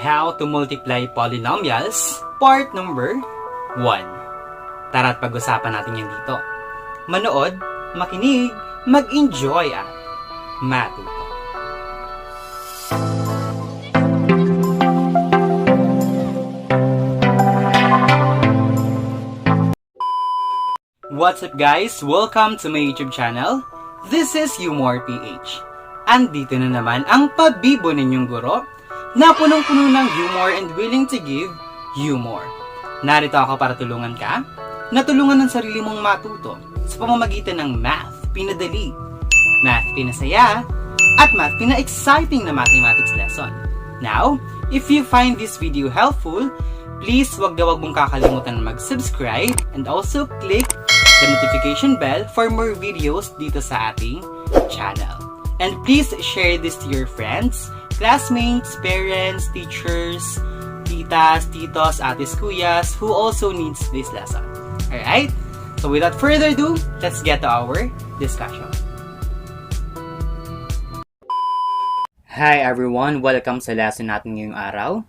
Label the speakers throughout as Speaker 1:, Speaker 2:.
Speaker 1: How to Multiply Polynomials, Part number 1. Tara't pag-usapan natin yan dito. Manood, makinig, mag-enjoy at matuto. What's up guys? Welcome to my YouTube channel. This is YouMore PH. Andito na naman ang pabibo ninyong guro na punong-puno ng humor and willing to give humor. Narito ako para tulungan ka, natulungan ng sarili mong matuto sa pamamagitan ng math pinadali, math pinasaya, at math pina-exciting na mathematics lesson. Now, if you find this video helpful, please wag mong kakalimutan mag-subscribe and also click the notification bell for more videos dito sa ating channel. And please share this to your friends, classmates, parents, teachers, titas, titos, atis, kuyas, who also needs this lesson. Alright? So without further ado, let's get to our discussion. Hi everyone! Welcome sa lesson natin ngayong araw.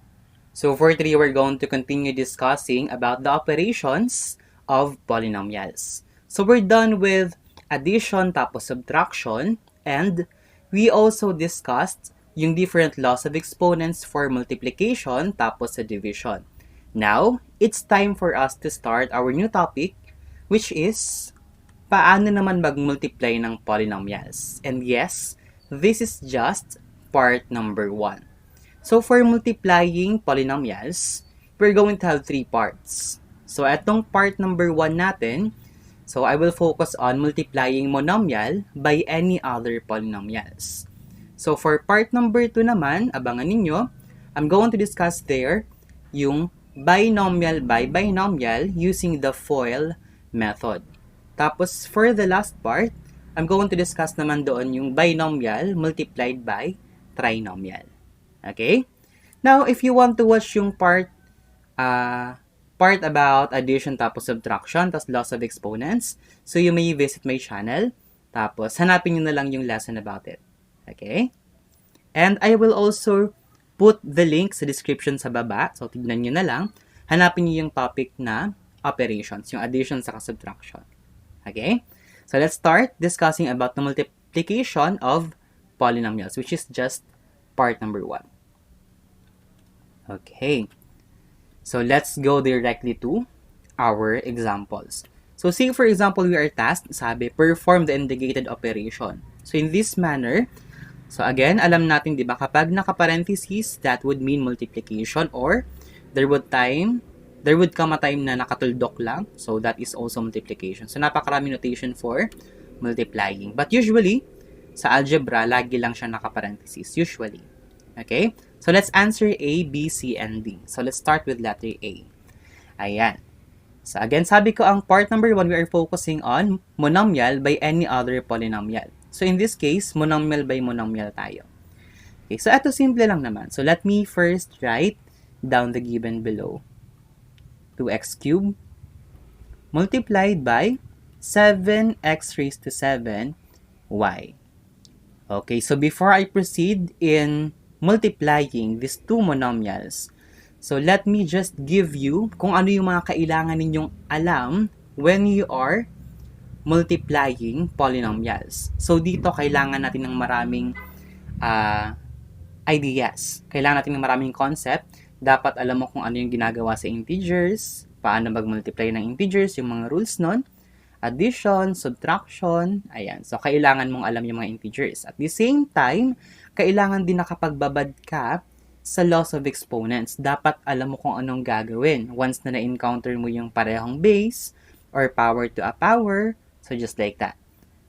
Speaker 1: So for today, we're going to continue discussing about the operations of polynomials. So we're done with addition tapos subtraction, and we also discussed yung different laws of exponents for multiplication tapos sa division. Now, it's time for us to start our new topic, which is paano naman mag-multiply ng polynomials. And yes, this is just part number 1. So for multiplying polynomials, we're going to have 3 parts. So etong part number 1 natin, so I will focus on multiplying monomial by any other polynomials. So for part number 2 naman, abangan ninyo, I'm going to discuss there yung binomial by binomial using the FOIL method. Tapos for the last part, I'm going to discuss naman doon yung binomial multiplied by trinomial. Okay? Now, if you want to watch yung part about addition tapos subtraction tapos laws of exponents, so you may visit my channel tapos hanapin nyo na lang yung lesson about it. Okay? And I will also put the link sa description sa baba. So, tignan nyo na lang. Hanapin nyo yung topic na operations, yung addition sa subtraction. Okay? So, let's start discussing about the multiplication of polynomials, which is just part number 1. Okay. So, let's go directly to our examples. So, say for example, we are tasked, sabi, perform the indicated operation. So, in this manner, so again, alam natin, di ba, kapag naka-parentheses, that would mean multiplication, or there would come a time na nakatuldok lang. So, that is also multiplication. So, napakarami notation for multiplying. But usually, sa algebra, lagi lang siya naka-parentheses. Usually. Okay? So, let's answer A, B, C, and D. So, let's start with letter A. Ayan. So, again, sabi ko, ang part number 1, we are focusing on monomial by any other polynomial. So, in this case, monomial by monomial tayo. Okay, so ito simple lang naman. So, let me first write down the given below. 2x cubed multiplied by 7x raised to 7y. Okay, so before I proceed in multiplying these two monomials, so let me just give you kung ano yung mga kailangan ninyong alam when you are multiplying polynomials. So, dito kailangan natin ng maraming ideas. Kailangan natin ng maraming concept. Dapat alam mo kung ano yung ginagawa sa integers, paano mag-multiply ng integers, yung mga rules nun, addition, subtraction, ayan. So, kailangan mong alam yung mga integers. At the same time, kailangan din nakapagbabad ka sa laws of exponents. Dapat alam mo kung anong gagawin. Once na na-encounter mo yung parehong base, or power to a power, so, just like that.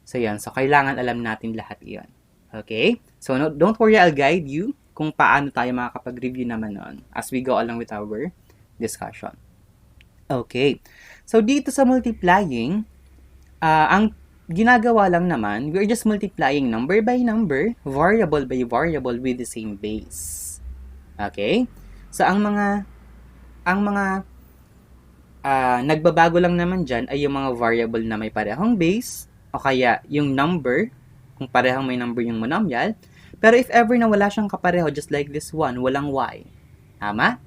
Speaker 1: So, yan. So, kailangan alam natin lahat iyon. Okay? So, no, don't worry, I'll guide you kung paano tayo makakapag-review naman nun as we go along with our discussion. Okay. So, dito sa multiplying, ang ginagawa lang naman, we're just multiplying number by number, variable by variable with the same base. Okay? So, ang mga nagbabago lang naman dyan ay yung mga variable na may parehong base o kaya yung number, kung parehong may number yung monomial. Pero if ever na wala siyang kapareho, just like this one, walang y. Tama?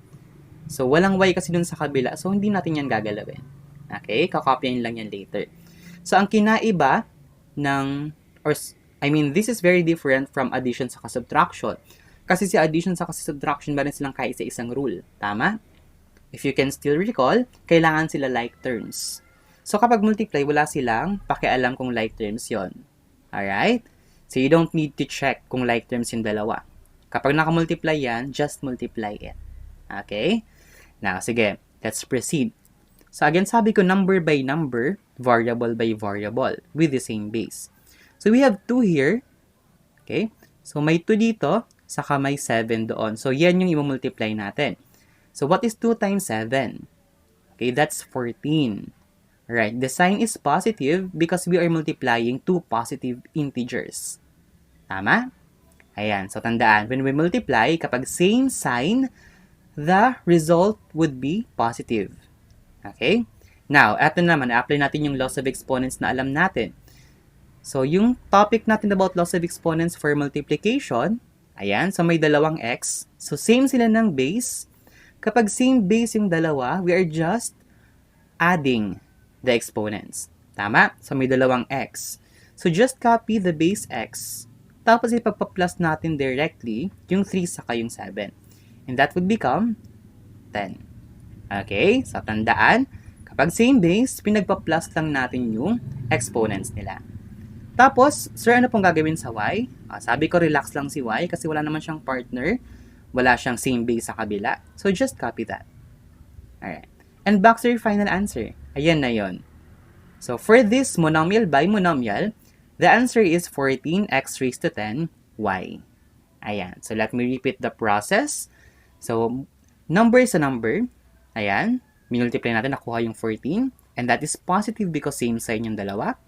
Speaker 1: So, walang y kasi dun sa kabila. So, hindi natin yan gagalawin. Okay? Kakopyahin lang yan later. So, ang kinaiba ng, this is very different from addition sa subtraction. Kasi si addition sa subtraction, meron silang kaisa-isang rule. Tama? If you can still recall, kailangan sila like terms. So, kapag multiply, wala silang pakialam kung like terms yon. Alright? So, you don't need to check kung like terms yung dalawa. Kapag nakamultiply yan, just multiply it. Okay? Now, sige, let's proceed. So, again, sabi ko number by number, variable by variable, with the same base. So, we have 2 here. Okay? So, may 2 dito, saka may 7 doon. So, yan yung i-multiply natin. So, what is 2 times 7? Okay, that's 14. Alright, the sign is positive because we are multiplying 2 positive integers. Tama? Ayan, so tandaan, when we multiply, kapag same sign, the result would be positive. Okay? Now, eto naman, apply natin yung laws of exponents na alam natin. So, yung topic natin about laws of exponents for multiplication, ayan, so may dalawang x. So, same sila ng base. Kapag same base yung dalawa, we are just adding the exponents. Tama? So, may dalawang x. So, just copy the base x. Tapos, ipagpa-plus natin directly yung 3 saka yung 7. And that would become 10. Okay? So, tandaan, kapag same base, pinagpa-plus lang natin yung exponents nila. Tapos, sir, ano pong gagawin sa y? Sabi ko, relax lang si y kasi wala naman siyang partner. Wala siyang same base sa kabila. So, just copy that. Alright. And back to your final answer. Ayan na yon. So, for this monomial by monomial, the answer is 14x raised to 10y. Ayan. So, let me repeat the process. So, number sa number. Ayan. Minultiply natin, nakuha yung 14. And that is positive because same sign yung dalawa.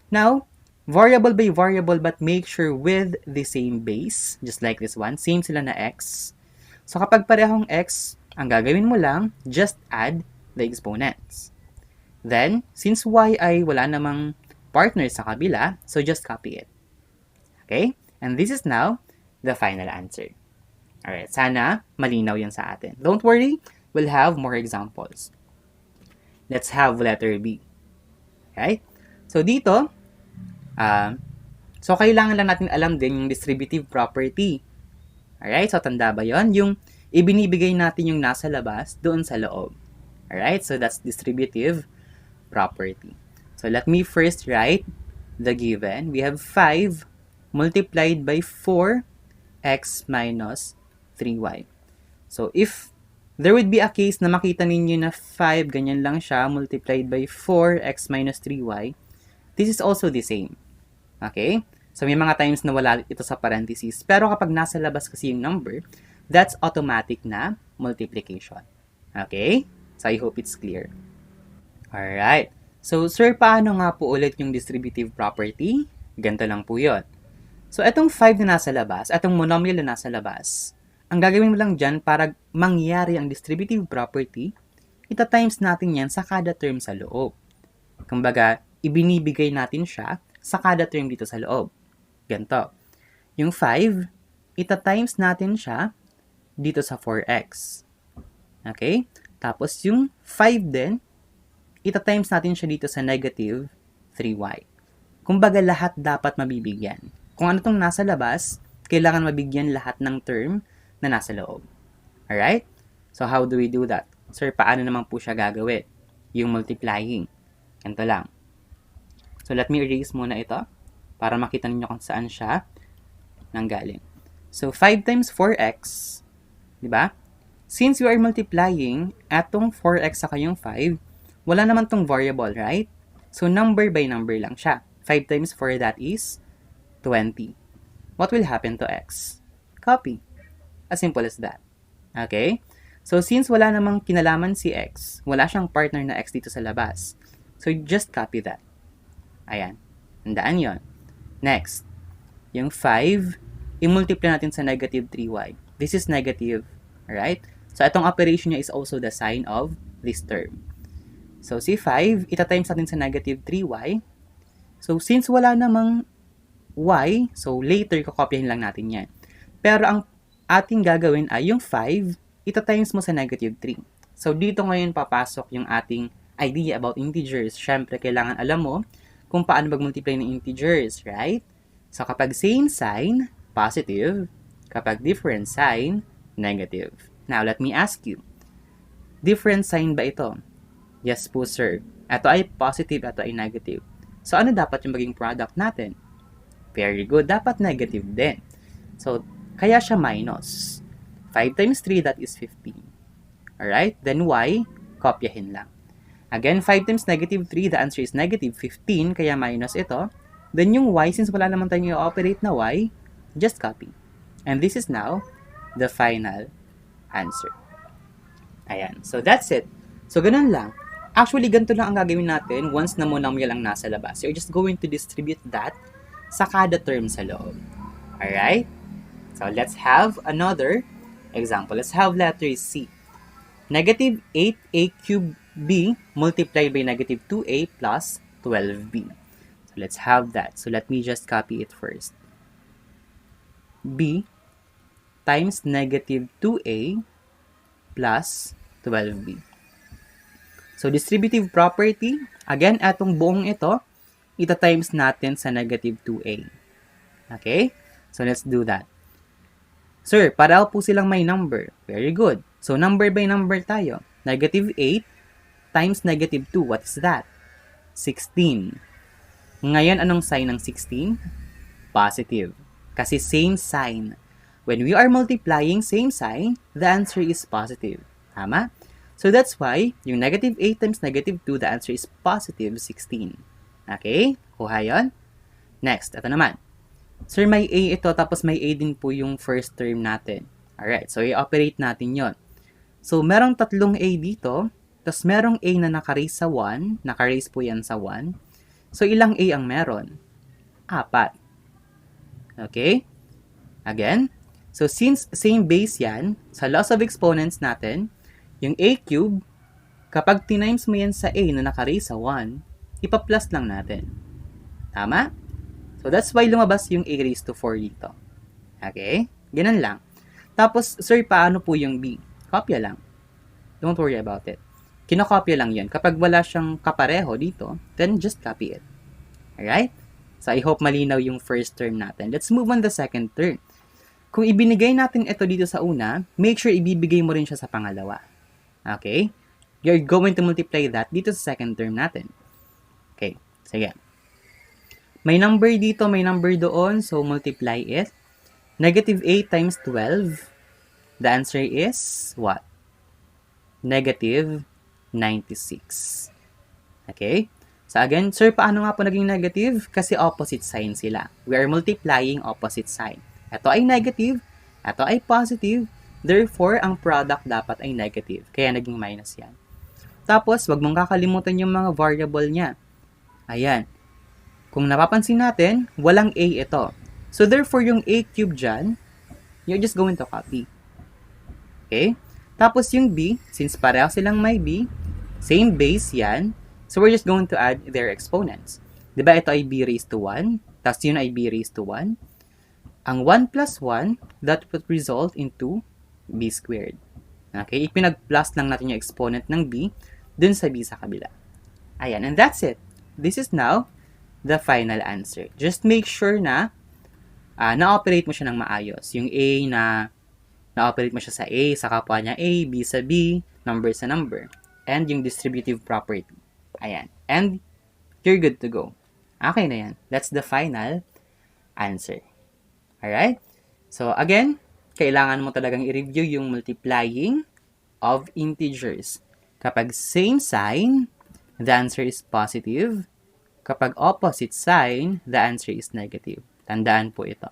Speaker 1: Now, variable by variable but make sure with the same base. Just like this one. Same sila na x. So, kapag parehong x, ang gagawin mo lang, just add the exponents. Then, since y ay wala namang partner sa kabila, so just copy it. Okay? And this is now the final answer. Alright, sana malinaw yan sa atin. Don't worry, we'll have more examples. Let's have letter B. Okay? So, dito, so kailangan lang natin alam din yung distributive property. Alright, so tanda ba yon? Yung ibinibigay natin yung nasa labas doon sa loob. Alright, so that's distributive property. So let me first write the given. We have 5 multiplied by 4x minus 3y. So if there would be a case na makita ninyo na 5, ganyan lang siya, multiplied by 4x minus 3y, this is also the same. Okay? So may mga times na wala ito sa parentheses. Pero kapag nasa labas kasi yung number, that's automatic na multiplication. Okay? So I hope it's clear. Alright. So, sir, paano nga po ulit yung distributive property? Ganito lang po yun. So, itong 5 na nasa labas, itong monomial na nasa labas, ang gagawin mo lang dyan para mangyari ang distributive property, ita-times natin yan sa kada term sa loob. Kumbaga, ibinibigay natin siya sa kada term dito sa loob. Ganito. Yung 5, ita-times natin siya dito sa 4x. Okay? Tapos, yung 5 din, ita-times natin siya dito sa negative 3y. Kumbaga, lahat dapat mabibigyan. Kung ano tong nasa labas, kailangan mabigyan lahat ng term na nasa loob. Alright? So, how do we do that? Sir, paano naman po siya gagawin? Yung multiplying. Ganito lang. So, let me erase muna ito para makita ninyo kung saan siya nanggaling. So, 5 times 4x, di ba? Since you are multiplying atong 4x saka yung 5, wala naman tong variable, right? So, number by number lang siya. 5 times 4, that is 20. What will happen to x? Copy. As simple as that. Okay? So, since wala namang kinalaman si x, wala siyang partner na x dito sa labas. So, just copy that. Ayan. Tandaan yon. Next. Yung 5, i-multiply natin sa negative 3y. This is negative. Alright? So, itong operation niya is also the sign of this term. So, si 5, ita-times natin sa negative 3y. So, since wala namang y, so later, kakopyahin lang natin yan. Pero ang ating gagawin ay yung 5, ita-times mo sa negative 3. So, dito ngayon papasok yung ating idea about integers. Siyempre, kailangan alam mo kung paano mag-multiply ng integers, right? So, kapag same sign, positive. Kapag different sign, negative. Now, let me ask you, different sign ba ito? Yes po, sir. Ito ay positive, ito ay negative. So, ano dapat yung maging product natin? Very good. Dapat negative din. So, kaya siya minus. 5 times 3, that is 15. Alright? Then y, kopyahin lang. Again, 5 times negative 3, the answer is negative 15, kaya minus ito. Then yung y, since wala naman tayong i-operate na y, just copy. And this is now the final answer. Ayan. So, that's it. So, ganun lang. Actually, ganito lang ang gagawin natin once na monomial ang nasa labas. You're just going to distribute that sa kada term sa loob. Alright? So, let's have another example. Let's have letter C. Negative 8a cubed b multiplied by negative 2a plus 12b. So, let's have that. So, let me just copy it first. b times negative 2a plus 12b. So, distributive property, again, atong buong ito, ita-times natin sa negative 2a. Okay? So, let's do that. Sir, pareho po silang may number. Very good. So, number by number tayo. Negative 8 times negative 2. What is that? 16. Ngayon, anong sign ng 16? Positive. Kasi same sign. When we are multiplying same sign, the answer is positive. Tama? So, that's why, yung negative 8 times negative 2, the answer is positive 16. Okay? Kuha yun? Next, ito naman. Sir, may A ito, tapos may A din po yung first term natin. Alright, so i-operate natin yon. So, merong tatlong A dito, tapos merong A na naka-raise sa 1, naka-raise po yan sa 1. So, ilang A ang meron? 4. Okay? Again, so since same base yan, sa laws of exponents natin, yung A cube, kapag tinimes mo yan sa A na naka-raise sa 1, ipa-plus lang natin. Tama? So, that's why lumabas yung A raised to 4 dito. Okay? Ganun lang. Tapos, sir, paano po yung B? Kopya lang. Don't worry about it. Kinokopya lang yan. Kapag wala siyang kapareho dito, then just copy it. Alright? So, I hope malinaw yung first term natin. Let's move on the second term. Kung ibinigay natin ito dito sa una, make sure ibibigay mo rin siya sa pangalawa. Okay? You're going to multiply that dito sa second term natin. Okay. Sige. May number dito, may number doon. So, multiply it. Negative 8 times 12. The answer is what? Negative 96. Okay? So, again, sir, paano nga po naging negative? Kasi opposite sign sila. We are multiplying opposite sign. Ito ay negative. Ito ay positive. Therefore, ang product dapat ay negative. Kaya naging minus yan. Tapos, wag mong kakalimutan yung mga variable niya. Ayan. Kung napapansin natin, walang A ito. So, therefore, yung A cube dyan, you're just going to copy. Okay? Tapos, yung B, since pareho silang may B, same base yan, so we're just going to add their exponents. Diba ito ay B raised to 1, tapos yun ay B raised to 1. Ang 1 plus 1, that would result into B squared. Okay? Ipinag-plus lang natin yung exponent ng B dun sa B sa kabila. Ayan, and that's it. This is now the final answer. Just make sure na na-operate mo siya ng maayos. Yung A na-operate mo siya sa A, sa kapwa niya A, B sa B, number sa number. And yung distributive property. Ayan. And you're good to go. Okay na yan. That's the final answer. Alright? So, again, kailangan mo talagang i-review yung multiplying of integers. Kapag same sign, the answer is positive. Kapag opposite sign, the answer is negative. Tandaan po ito.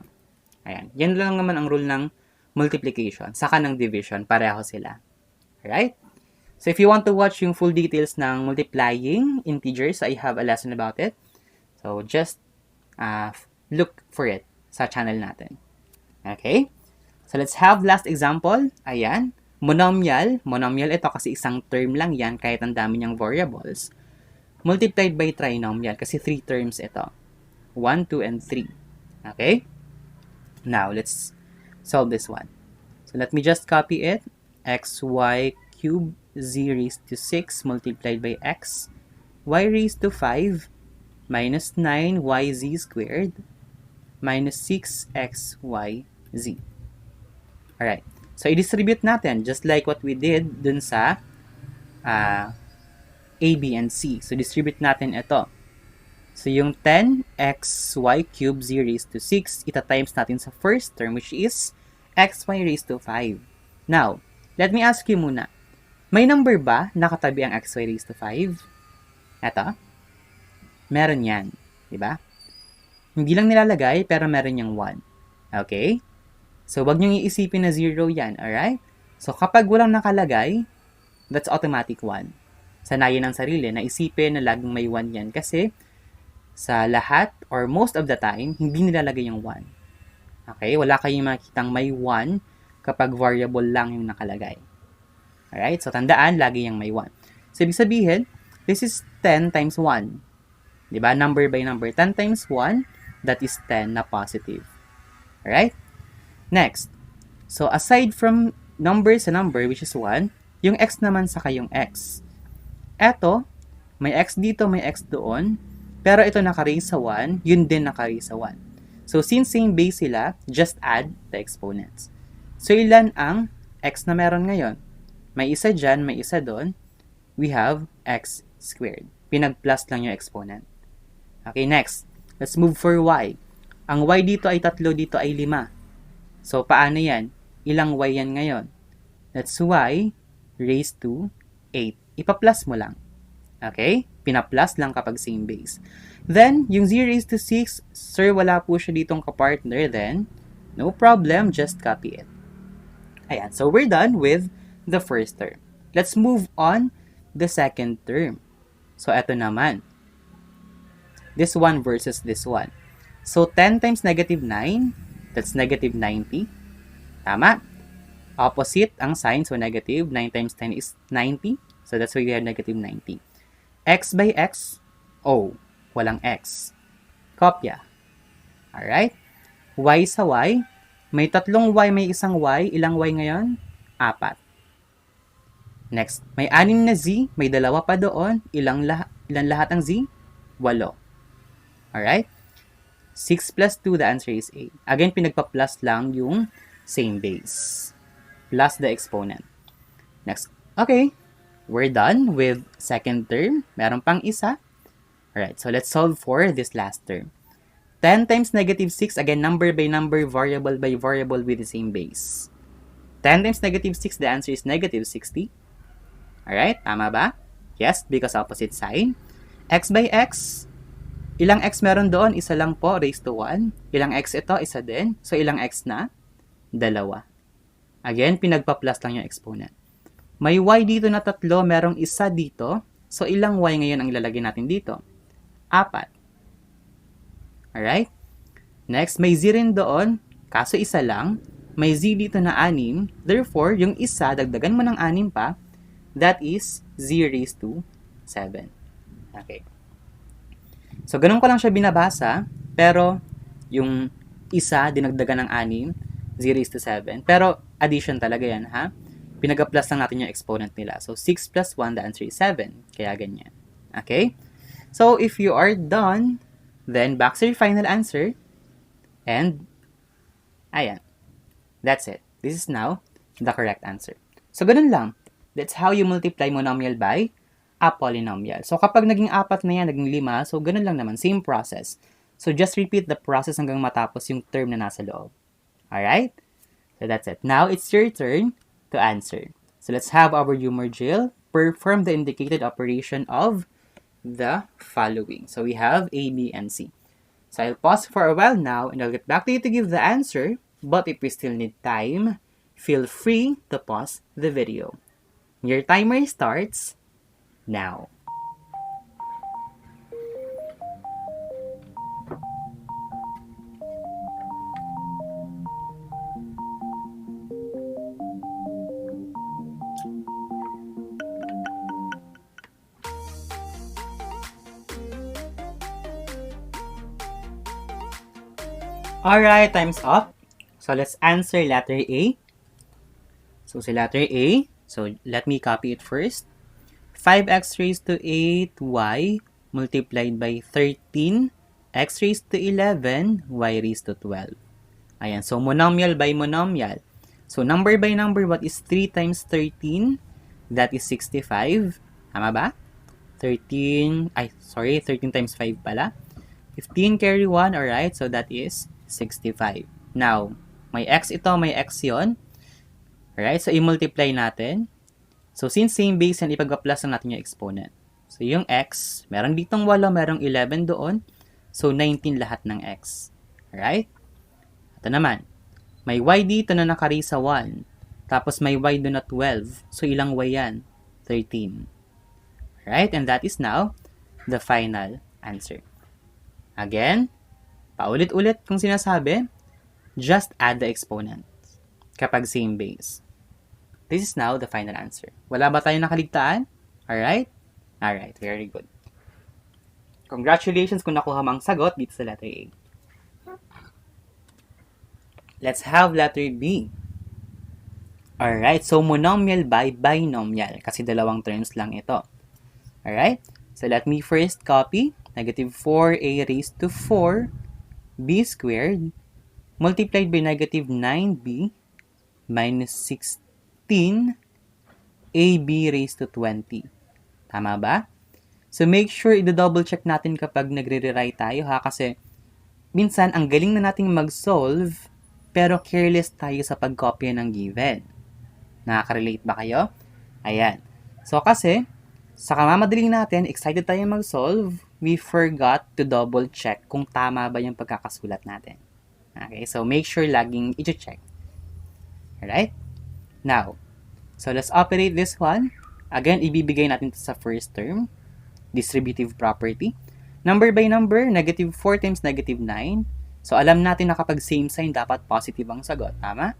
Speaker 1: Ayan. Yan lang naman ang rule ng multiplication. Saka ng division, pareho sila. Alright? So, if you want to watch yung full details ng multiplying integers, I have a lesson about it. So, just look for it sa channel natin. Okay? So, let's have last example. Ayan. Monomial. Monomial ito kasi isang term lang yan kahit ang dami niyang variables. Multiplied by trinomial kasi 3 terms ito. 1, 2, and 3. Okay? Now, let's solve this one. So, let me just copy it. xy cubed z raised to 6 multiplied by x, y raised to 5 minus 9yz squared minus 6xyz. Alright. So, i-distribute natin just like what we did dun sa A, B, and C. So, distribute natin ito. So, yung 10xy cubed z raised to 6, ita-times natin sa first term which is xy raised to 5. Now, let me ask you muna. May number ba nakatabi ang xy raised to 5? Ito. Meron yan. Diba? Hindi lang nilalagay, pero meron yung 1. Okay? So, wag niyong iisipin na 0 yan. Alright? So, kapag walang nakalagay, that's automatic 1. Sanayin ng sarili na isipin na laging may 1 yan kasi sa lahat or most of the time, hindi nilalagay yung 1. Okay? Wala kayong makikitang may 1 kapag variable lang yung nakalagay. Alright? So, tandaan, lagi yung may 1. So, ibig sabihin, this is 10 times 1. Diba? Number by number. 10 times 1, that is 10 na positive. Alright? Next. So, aside from number sa number, which is 1, yung x naman saka yung x. Eto, may x dito, may x doon, pero ito naka-raise sa 1, yun din naka-raise sa 1. So, since same base sila, just add the exponents. So, ilan ang x na meron ngayon? May isa dyan, may isa doon. We have x squared. Pinag-plus lang yung exponent. Okay, next. Let's move for y. Ang y dito ay 3, dito ay 5. So, paano yan? Ilang y yan ngayon? That's y raised to 8. Ipa-plus mo lang. Okay? Pina-plus lang kapag same base. Then, yung z raised to 6, sir, wala po siya ditong kapartner. Then, no problem, just copy it. Ayan. So, we're done with the first term. Let's move on the second term. So, eto naman. This one versus this one. So, 10 times negative 9, that's negative 90. Tama? Opposite ang sign, so negative. 9 times 10 is 90. So, that's why we have negative 90. X by x, walang x. Kopya. Alright? Y sa y, may 3 y, may isang y. Ilang y ngayon? 4. Next, may 6 na z, may 2 pa doon. Ilan lahat ang z? 8. Alright? 6 plus 2, the answer is 8. Again, pinagpa-plus lang yung same base. Plus the exponent. Next. Okay. We're done with second term. Meron pang isa. Alright, so let's solve for this last term. 10 times negative 6, again, number by number, variable by variable with the same base. 10 times negative 6, the answer is negative 60. Alright, tama ba? Yes, because opposite sign. X by x, ilang x meron doon? Isa lang po, raised to 1. Ilang x ito? Isa din. So, ilang x na? 2. Again, pinagpa-plus lang yung exponent. May y dito na 3, merong isa dito. So, ilang y ngayon ang ilalagay natin dito? 4. Alright? Next, may z rin doon. Kaso isa lang. May z dito na 6. Therefore, yung isa, dagdagan mo ng 6 pa. That is z raised to 7. Okay. So, ganun ko lang siya binabasa, pero yung isa, dinagdagan ng 6, 0 raised to 7. Pero, addition talaga yan, ha? Pinag-plus lang natin yung exponent nila. So, 6 plus 1, the answer is 7. Kaya ganyan. Okay? So, if you are done, then back to your final answer. And, ayan. That's it. This is now the correct answer. So, ganun lang. That's how you multiply monomial by a polynomial. So, kapag naging 4 na yan, naging 5, so ganun lang naman. Same process. So, just repeat the process hanggang matapos yung term na nasa loob. Alright? So, that's it. Now, it's your turn to answer. So, let's have our YouMore Drill. Perform the indicated operation of the following. So, we have A, B, and C. So, I'll pause for a while now, and I'll get back to you to give the answer. But if we still need time, feel free to pause the video. Your timer starts now. Alright, time's up. So let's answer letter A. So, sa letter A, so let me copy it first. 5x raised to 8y multiplied by 13, x raised to 11, y raised to 12. Ayan, so monomial by monomial. So, number by number, what is 3 times 13? That is 65. Tama ba? 13 times 5 pala. 15 carry 1, alright, so that is 65. Now, may x ito, may x yon. Alright, so i-multiply natin. So, since same base yan, ipag-plus lang natin yung exponent. So, yung x, meron ditong 8, merong 11 doon. So, 19 lahat ng x. Alright? Ito naman. May y dito na nakari sa 1. Tapos, may y doon na 12. So, ilang y yan? 13. Alright? And that is now the final answer. Again, paulit-ulit kung sinasabi, just add the exponents kapag same base. This is now the final answer. Wala ba tayong nakaligtaan? Alright? Alright, very good. Congratulations kung nakuha mo ang sagot dito sa letter A. Let's have letter B. Alright, so monomial by binomial kasi dalawang terms lang ito. Alright? So let me first copy negative 4a raised to 4b squared multiplied by negative 9b minus 16 ab raised to 20. Tama ba? So make sure i-double check natin kapag nagre-rewrite tayo ha, kasi minsan ang galing na nating mag-solve pero careless tayo sa pag-copy ng given. Nakaka-relate ba kayo? Ayan. So kasi sa kamamadaling natin, excited tayo mag-solve, we forgot to double check kung tama ba yung pagkakasulat natin. Okay, so make sure laging i-check. Alright? Now, so let's operate this one. Again, ibibigay natin ito sa first term, distributive property. Number by number, negative 4 times negative 9. So, alam natin na kapag same sign, dapat positive ang sagot. Tama?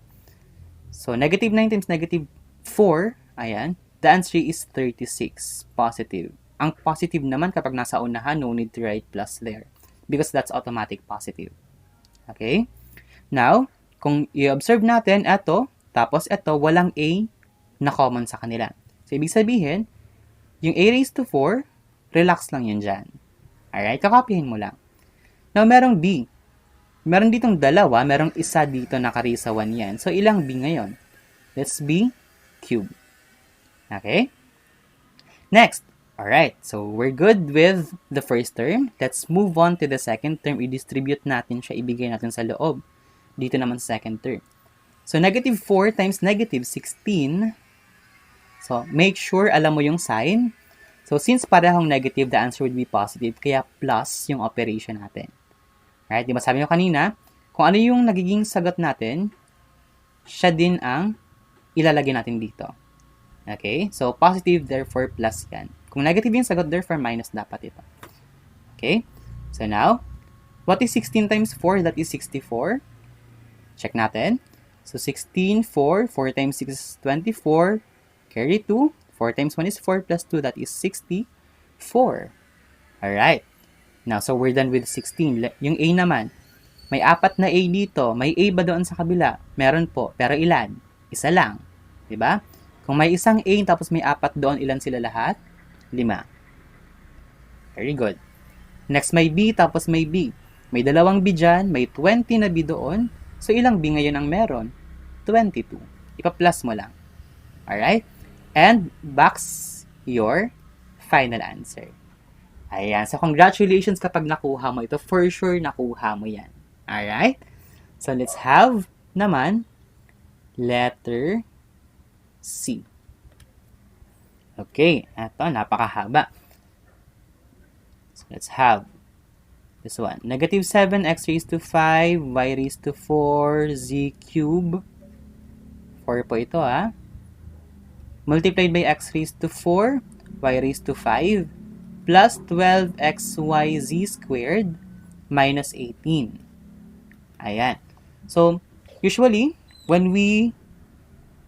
Speaker 1: So, negative 9 times negative 4, ayan, the answer is 36. Positive. Ang positive naman kapag nasa unahan, no need to write plus there. Because that's automatic positive. Okay? Now, kung i-observe natin, ito, tapos ito, walang A na common sa kanila. So, ibig sabihin, yung A raised to 4, relax lang yan dyan. Alright? Kakopyahin mo lang. Now, merong B. Meron ditong dalawa, merong isa dito nakari sa 1 yan. So, ilang B ngayon? Let's B cube. Okay? Next. Alright, so we're good with the first term. Let's move on to the second term. I-distribute natin siya, ibigay natin sa loob. Dito naman sa second term. So, negative 4 times negative 16. So, make sure alam mo yung sign. So, since parehong negative, the answer would be positive. Kaya plus yung operation natin. Alright, di ba sabi nyo kanina, kung ano yung nagiging sagot natin, siya din ang ilalagay natin dito. Okay? So, positive, therefore, plus yan. Kung negative yung sagot, therefore, minus dapat ito. Okay? So, now, what is 16 times 4? That is 64. Check natin. So, 16, 4. 4 times 6 is 24. Carry 2. 4 times 1 is 4 plus 2. That is 64. Alright. Now, so we're done with 16. Yung A naman, may 4 na A dito. May A ba doon sa kabila? Meron po. Pero ilan? Isa lang. Diba? Kung may isang A tapos may 4 doon, ilan sila lahat? 5. Very good. Next, may B tapos may B. May dalawang B dyan, may 20 na B doon. So, ilang B ngayon ang meron? 22. Ipa-plus mo lang. Alright? And, box your final answer. Ayan. So, congratulations kapag nakuha mo ito. For sure, nakuha mo yan. Alright? So, let's have naman letter C. Okay, ito, napakahaba. So, let's have this one. Negative 7x raised to 5, y raised to 4, z cube. 4 po ito, ha? Multiplied by x raised to 4, y raised to 5, plus 12xyz squared, minus 18. Ayan. So, usually, when we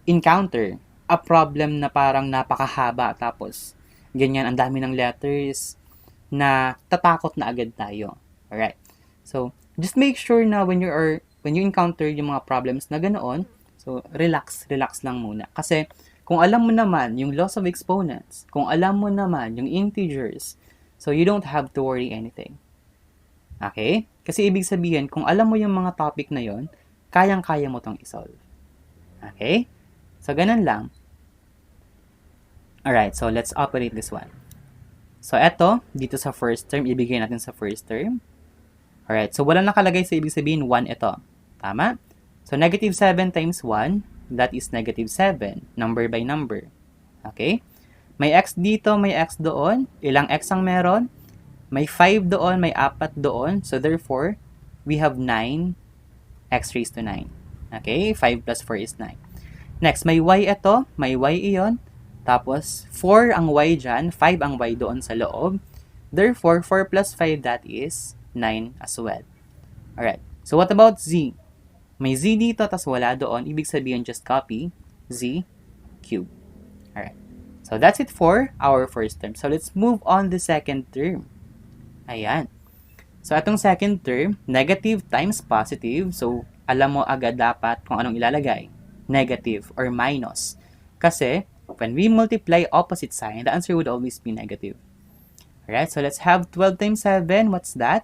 Speaker 1: encounter a problem na parang napakahaba tapos ganyan ang dami ng letters na tatakot na agad tayo. Alright. So, just make sure na when you encounter yung mga problems na ganoon, So, relax lang muna. Kasi, kung alam mo naman yung laws of exponents, kung alam mo naman yung integers, so you don't have to worry anything. Okay? Kasi ibig sabihin, kung alam mo yung mga topic na yon, kayang-kaya mo tong isolve. Okay? So, ganun lang. Alright, so let's operate this one. So, eto, dito sa first term, ibigay natin sa first term. Alright, so walang nakalagay sa ibig sabihin, 1 ito. Tama? So, negative 7 times 1, that is negative 7, number by number. Okay? May x dito, may x doon. Ilang x ang meron? May 5 doon, may 4 doon. So, therefore, we have 9 x raised to 9. Okay? 5 plus 4 is 9. Next, may y ito, may y iyon. Tapos, 4 ang y dyan, 5 ang y doon sa loob. Therefore, 4 plus 5, that is 9 as well. Alright. So, what about z? May z dito, tas wala doon. Ibig sabihin, just copy z cubed. Alright. So, that's it for our first term. So, let's move on the second term. Ayan. So, atong second term, negative times positive. So, alam mo agad dapat kung anong ilalagay. Negative or minus. Kasi, when we multiply opposite sign, the answer would always be negative. Alright, so let's have 12 times 7. What's that?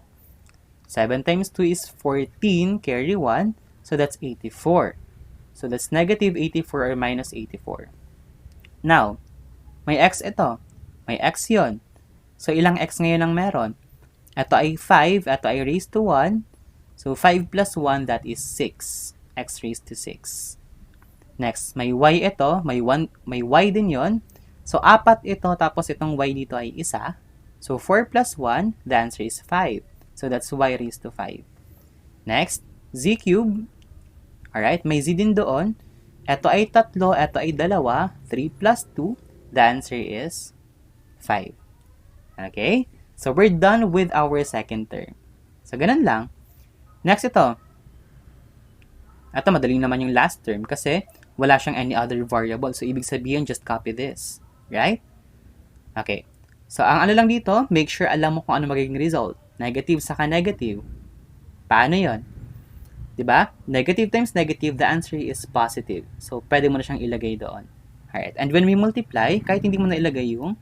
Speaker 1: 7 times 2 is 14, carry 1. So that's 84. So that's negative 84 or minus 84. Now, may x ito. May x yon. So ilang x ngayon ang meron? Ito ay 5. Ito ay raised to 1. So 5 plus 1, that is 6. X raised to 6. Next, may y ito. May y din yon. So 4 ito, tapos itong y dito ay 1. So 4 plus 1, the answer is 5. So that's y raised to 5. Next, z cube. Alright, may z din doon. Ito ay 3, ito ay 2. 3 plus 2, the answer is 5. Okay? So we're done with our second term. So ganun lang. Next ito. Ito, madaling naman yung last term kasi wala siyang any other variable. So ibig sabihin, just copy this. Right? Okay. So ang ano lang dito, make sure alam mo kung ano magiging result. Negative saka negative. Paano yon? Diba? Negative times negative, the answer is positive. So, pwede mo na siyang ilagay doon. Alright. And when we multiply, kahit hindi mo na ilagay yung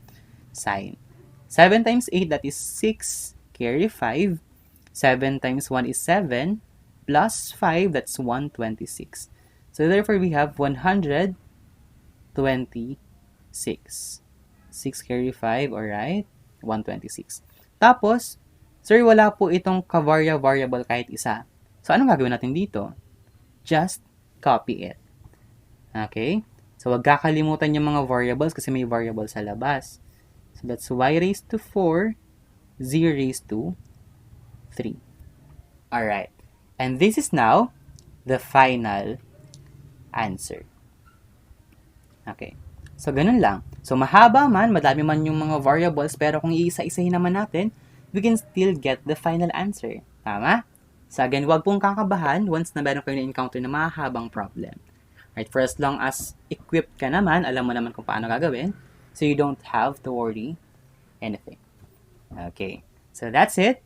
Speaker 1: sign. 7 times 8, that is 6. Carry 5. 7 times 1 is 7. Plus 5, that's 126. So, therefore, we have 126. 6 carry 5, alright? 126. Tapos, sir, wala po itong variable kahit isa. So, anong gagawin natin dito? Just copy it. Okay? So, wag kakalimutan yung mga variables kasi may variable sa labas. So, that's y raised to 4, z raised to 3. Alright. And this is now the final answer. Okay. So, ganun lang. So, mahaba man, madami man yung mga variables, pero kung iisa-isahin naman natin, we can still get the final answer. Tama? So again, wag pong kakabahan once na meron kayo na-encounter na mahabang problem. Right? For as long as equipped ka naman, alam mo naman kung paano gagawin, so you don't have to worry anything. Okay. So that's it.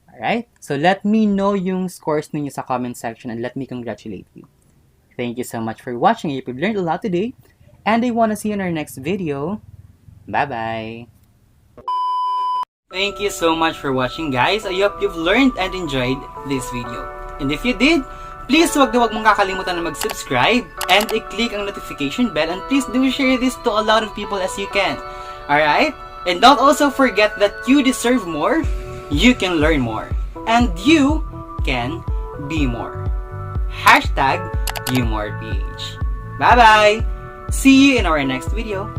Speaker 1: Alright? So let me know yung scores ninyo sa comment section and let me congratulate you. Thank you so much for watching. If you've learned a lot today, and I want to see you in our next video. Bye-bye! Thank you so much for watching, guys. I hope you've learned and enjoyed this video. And if you did, please wag mong kakalimutan na mag-subscribe and i-click ang notification bell, and please do share this to a lot of people as you can. Alright? And don't also forget that you deserve more, you can learn more, and you can be more. #YouMorePH. Bye-bye! See you in our next video.